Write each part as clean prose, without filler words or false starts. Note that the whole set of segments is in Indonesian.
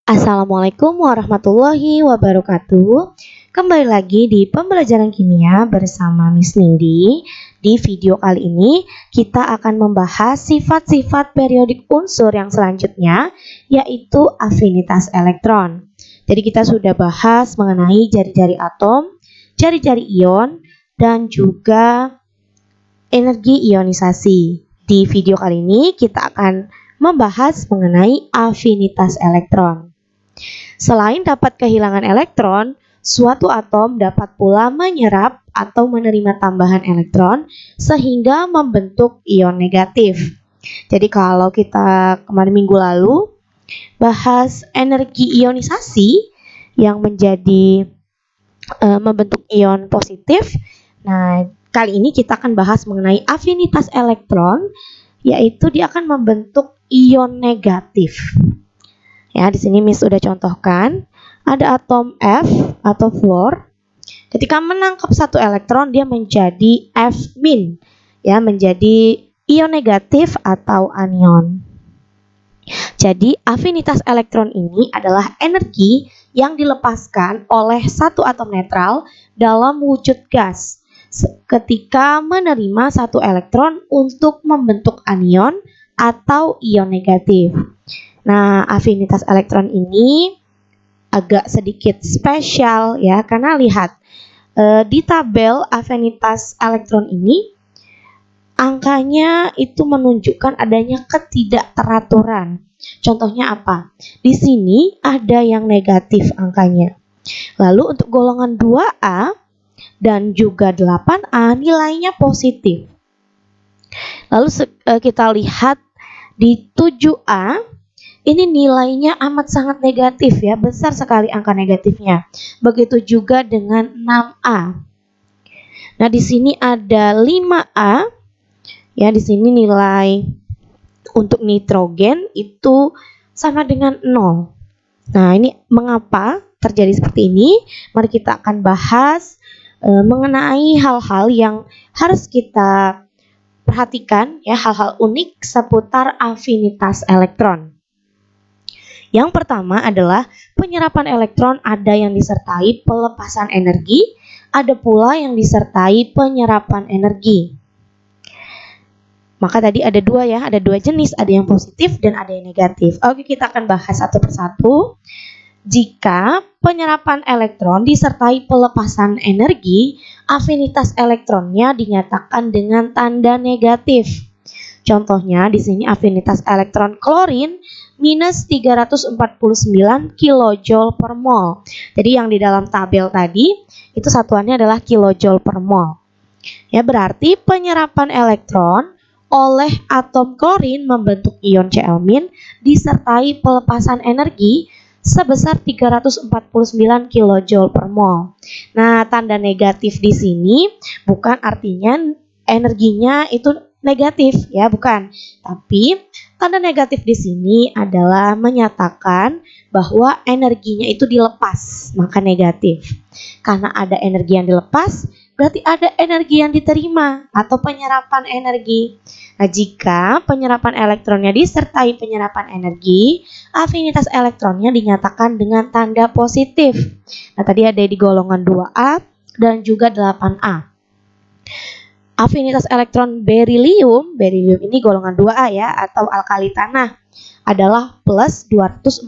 Assalamualaikum warahmatullahi wabarakatuh. Kembali lagi di pembelajaran kimia bersama Miss Nindi. Di video kali ini kita akan membahas sifat-sifat periodik unsur yang selanjutnya, yaitu afinitas elektron. Jadi kita sudah bahas mengenai jari-jari atom, jari-jari ion, dan juga energi ionisasi. Di video kali ini kita akan membahas mengenai afinitas elektron. Selain dapat kehilangan elektron, suatu atom dapat pula menyerap atau menerima tambahan elektron sehingga membentuk ion negatif. Jadi kalau kita kemarin minggu lalu bahas energi ionisasi yang menjadi membentuk ion positif. Nah, kali ini kita akan bahas mengenai afinitas elektron, yaitu dia akan membentuk ion negatif. Ya, di sini Miss sudah contohkan, ada atom F atau fluor. Ketika menangkap satu elektron, dia menjadi F-, ya, menjadi ion negatif atau anion. Jadi, afinitas elektron ini adalah energi yang dilepaskan oleh satu atom netral dalam wujud gas ketika menerima satu elektron untuk membentuk anion atau ion negatif. Nah, afinitas elektron ini agak sedikit spesial ya, karena lihat di tabel afinitas elektron ini angkanya itu menunjukkan adanya ketidakteraturan. Contohnya apa? Di sini ada yang negatif angkanya. Lalu untuk golongan 2A dan juga 8A nilainya positif. Lalu kita lihat di 7A ini nilainya amat sangat negatif ya, besar sekali angka negatifnya. Begitu juga dengan 6A. Nah, di sini ada 5A. Ya, di sini nilai untuk nitrogen itu sama dengan 0. Nah, ini mengapa terjadi seperti ini? Mari kita akan bahas mengenai hal-hal yang harus kita perhatikan ya, hal-hal unik seputar afinitas elektron. Yang pertama adalah penyerapan elektron ada yang disertai pelepasan energi, ada pula yang disertai penyerapan energi. Maka tadi ada dua jenis, ada yang positif dan ada yang negatif. Oke, kita akan bahas satu persatu. Jika penyerapan elektron disertai pelepasan energi, afinitas elektronnya dinyatakan dengan tanda negatif. Contohnya di sini afinitas elektron klorin minus 349 kilojoule per mol. Jadi yang di dalam tabel tadi itu satuannya adalah kilojoule per mol. Ya, berarti penyerapan elektron oleh atom klorin membentuk ion Cl- disertai pelepasan energi sebesar 349 kilojoule per mol. Nah, tanda negatif di sini bukan artinya energinya itu negatif ya, bukan. Tapi tanda negatif di sini adalah menyatakan bahwa energinya itu dilepas, maka negatif. Karena ada energi yang dilepas, berarti ada energi yang diterima atau penyerapan energi. Nah, jika penyerapan elektronnya disertai penyerapan energi, afinitas elektronnya dinyatakan dengan tanda positif. Nah, tadi ada di golongan 2A dan juga 8A. Afinitas elektron berilium ini golongan 2A ya, atau alkali tanah, adalah plus 240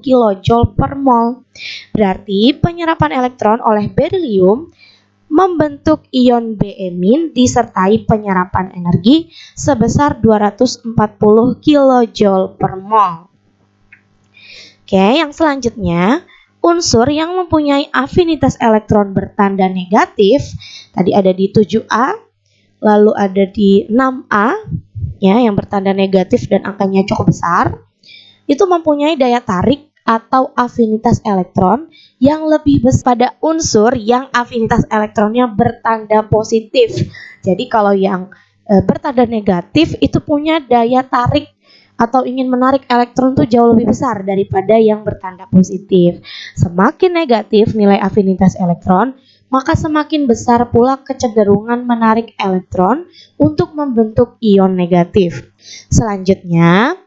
kilojoule per mol. Berarti penyerapan elektron oleh berilium membentuk ion Be- disertai penyerapan energi sebesar 240 kilojoule per mol. Oke, yang selanjutnya, unsur yang mempunyai afinitas elektron bertanda negatif, tadi ada di 7A, lalu ada di 6A, ya, yang bertanda negatif dan angkanya cukup besar, itu mempunyai daya tarik atau afinitas elektron yang lebih besar pada unsur yang afinitas elektronnya bertanda positif. Jadi kalau yang bertanda negatif itu punya daya tarik atau ingin menarik elektron itu jauh lebih besar daripada yang bertanda positif. Semakin negatif nilai afinitas elektron, maka semakin besar pula kecenderungan menarik elektron untuk membentuk ion negatif. Selanjutnya,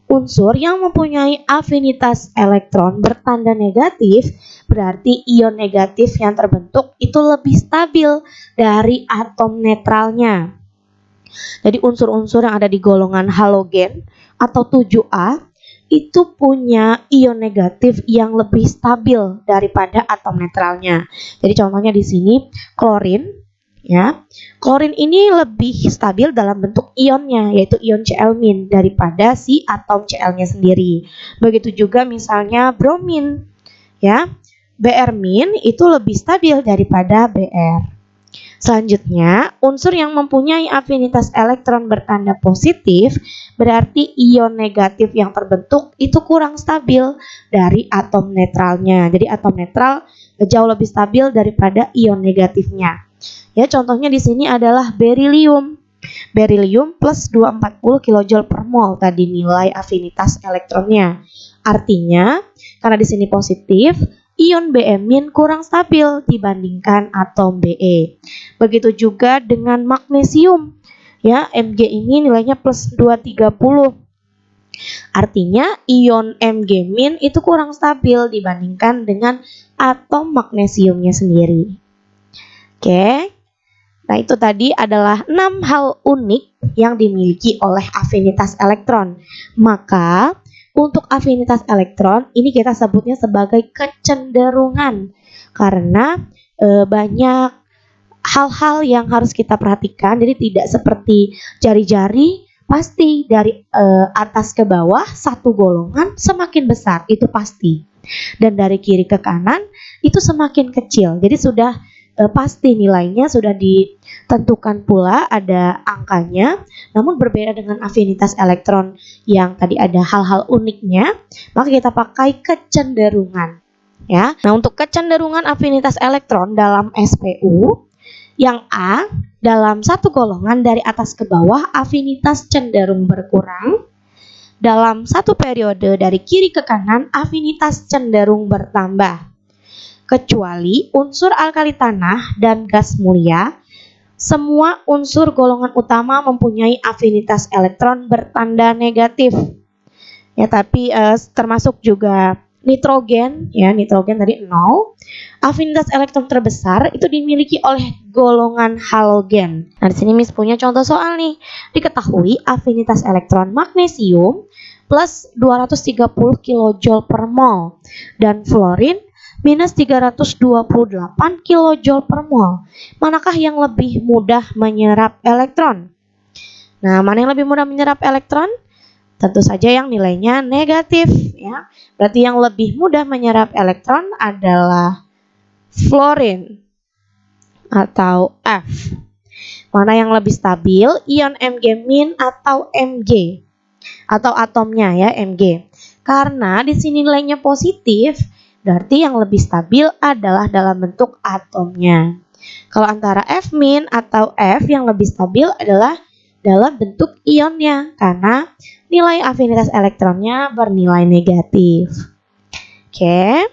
Unsur yang mempunyai afinitas elektron bertanda negatif berarti ion negatif yang terbentuk itu lebih stabil dari atom netralnya. Jadi unsur-unsur yang ada di golongan halogen atau 7A itu punya ion negatif yang lebih stabil daripada atom netralnya. Jadi contohnya di sini klorin, ya. Klorin ini lebih stabil dalam bentuk ionnya, yaitu ion Cl- daripada si atom Cl-nya sendiri. Begitu juga misalnya bromin, ya. Br- itu lebih stabil daripada Br. Selanjutnya, unsur yang mempunyai afinitas elektron bertanda positif berarti ion negatif yang terbentuk itu kurang stabil dari atom netralnya. Jadi atom netral jauh lebih stabil daripada ion negatifnya. Ya, contohnya di sini adalah berilium. Berilium plus 240 kJ per mol tadi nilai afinitas elektronnya. Artinya, karena di sini positif, ion Be- kurang stabil dibandingkan atom Be. Begitu juga dengan magnesium. Ya, Mg ini nilainya plus 230. Artinya ion Mg- itu kurang stabil dibandingkan dengan atom magnesiumnya sendiri. Oke. Nah, itu tadi adalah 6 hal unik yang dimiliki oleh afinitas elektron. Maka, untuk afinitas elektron ini kita sebutnya sebagai kecenderungan karena banyak hal-hal yang harus kita perhatikan. Jadi tidak seperti jari-jari, pasti dari atas ke bawah satu golongan semakin besar, itu pasti. Dan dari kiri ke kanan itu semakin kecil. Jadi sudah pasti nilainya sudah ditentukan pula, ada angkanya. Namun berbeda dengan afinitas elektron yang tadi ada hal-hal uniknya, maka kita pakai kecenderungan. Ya. Nah, untuk kecenderungan afinitas elektron dalam SPU, yang A dalam satu golongan dari atas ke bawah afinitas cenderung berkurang. Dalam satu periode dari kiri ke kanan afinitas cenderung bertambah. Kecuali unsur alkali tanah dan gas mulia, semua unsur golongan utama mempunyai afinitas elektron bertanda negatif. Ya, tapi termasuk juga nitrogen, ya, nitrogen tadi 0. Afinitas elektron terbesar itu dimiliki oleh golongan halogen. Nah, di sini Miss punya contoh soal nih. Diketahui afinitas elektron magnesium plus 230 kJ per mol dan fluorin minus 328 kJ per mol. Manakah yang lebih mudah menyerap elektron? Nah, mana yang lebih mudah menyerap elektron? Tentu saja yang nilainya negatif, ya. Berarti yang lebih mudah menyerap elektron adalah fluorin atau F. Mana yang lebih stabil? Ion Mg- atau Mg atau atomnya, ya, Mg. Karena di sini nilainya positif, berarti yang lebih stabil adalah dalam bentuk atomnya. Kalau antara F- atau F, yang lebih stabil adalah dalam bentuk ionnya karena nilai afinitas elektronnya bernilai negatif. Oke.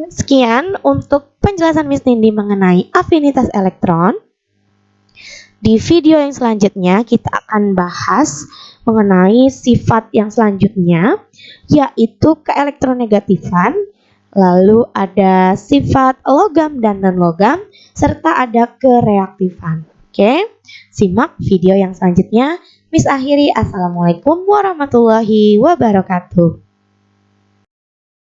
Sekian untuk penjelasan Miss Nindi mengenai afinitas elektron. Di video yang selanjutnya kita akan bahas mengenai sifat yang selanjutnya, yaitu keelektronegatifan, lalu ada sifat logam dan non-logam, serta ada kereaktifan. Oke, simak video yang selanjutnya. Miss akhiri, Assalamualaikum warahmatullahi wabarakatuh.